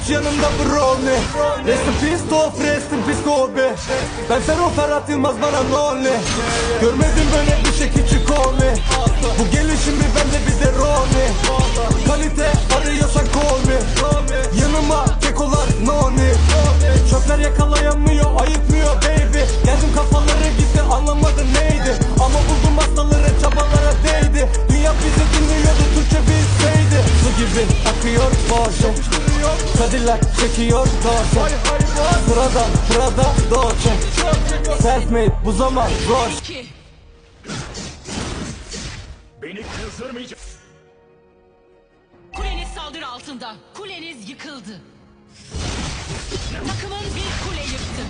hiç yanımda brownie. Rest in peace Tof, rest in peace Kobe. Ben Fero Ferhat Yılmaz, bana ne oldu? Görmedim böyle bir şey küçük olme. Bu gelişim bir bende bir de Roni. Kalite arıyorsan call me. Yanıma kekolar noni. Çöpler yakalayamıyor, ayıkmıyor baby. Geldim kafaları gitti, anlamadı neydi. Ama buldum hastaları, çabalara değdi. Dünya bizi dinliyordu, Türkçe bilseydi. Su gibi akıyor Porsche, Cadillac çekiyor Dolce. Sırada Dolce. Self made bu zaman zor. Beni kızdırmayacak. Kuleniz saldırı altında. Kuleniz yıkıldı. Takımın bir kule yıktı.